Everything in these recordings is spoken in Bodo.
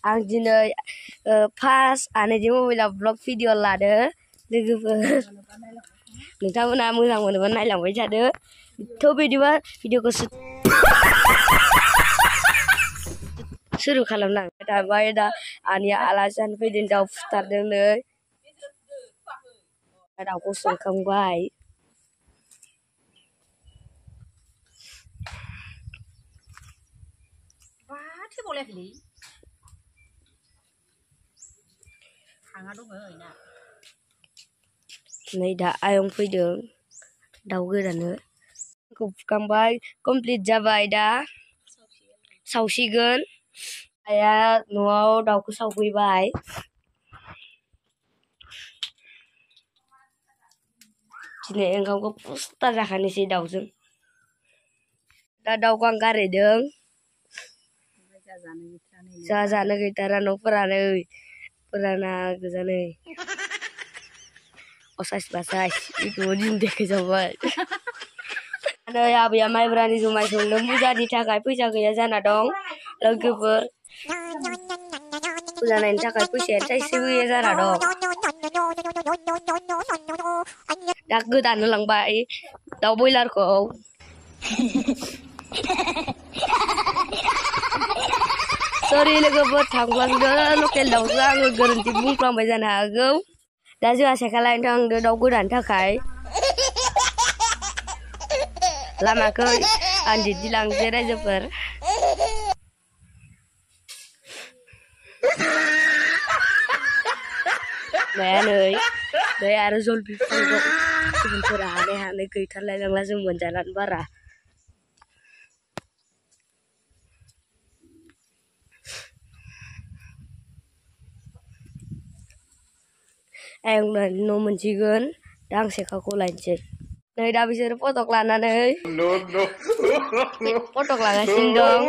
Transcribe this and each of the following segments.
आं दिनै फार्स्ट आनैजों मबाइलाव ब्लग भिडिअ लादो लोगोफोर नोंथांमोना मोजां मोनोबा नायलांबाय थादो थ' बिदिबा भिडिअखौ सुरु खालामलांबाय थाबाय दा आनैया आलासि जानो फैदों दाउ फुथारदों नै दाउखौ संखांबाय नै दा आयं फैदों दाउ गोदानो फुखांबाय कमप्लिट जाबाय दा सावसिगोन आइया न'आव दाउखौ सावफैबाय दिनै ओंखामखौ पुस्ता जाखानोसै दाउजों दा दाउखौ आं गारहैदों जानो गैथारा न'फोरानो फुराना गोजानै असाइस बासाइस बेखौबो दिन देखायजाबाय नै आबैया माइब्रानि जुमाय संनो फुजानि थाखाय फैसा गैया जाना दं लोगोफोर फुजा नायनो थाखाय फैसाया थाइसेबो गैया जाना दं दा गोदानो लांबाय दाउ बयलारखौ सरि लोगोफोर थांफ्लांदो लकेल दाउसो आङो गोरोन्थि बुंफ्लांबाय जानो हागौ दा जोंहा साइकेल लायनो थांदों दाउ गोदानो थाखाय लामाखौ आं दिन्थिलांसै रायजोफोर माया नै आरो जल बिफां दं गुबुनफोरा हानाय गैथारलाय नंला जों मोनजानानै बारा आं न' मोनसिगोन दा आं सेखाखौ लायनोसै नै दा बिसोरो फटक लानानै फटक लागासिनो दं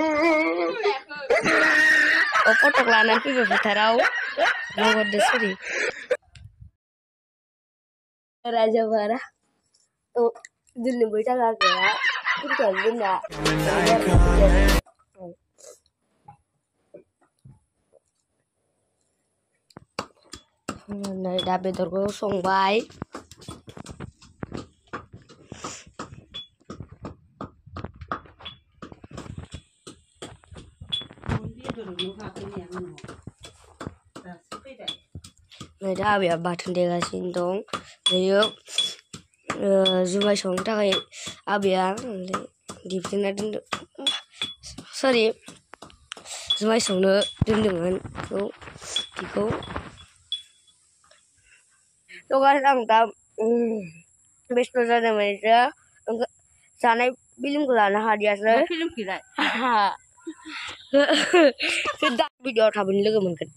फटक लानानै फैबाय फोथाराव नगरदो सरि रायजोफोर दिनैबो जागा गैया जोंना नै दा बेदरखौ संबाय नै दा आबैया बाथोन देगासिनो दं बेयो जुमाय संनो थाखाय आबैया देफ्लेना दोनदों सरि जुमाय संनो दोनदोंमोन बेखौ आं दा बेस्थ' जादोंमोन एसे जानाय फिल्मखौ लानो हादियासै दा भिडिअ'आव थाबैनो लोगो मोनगोन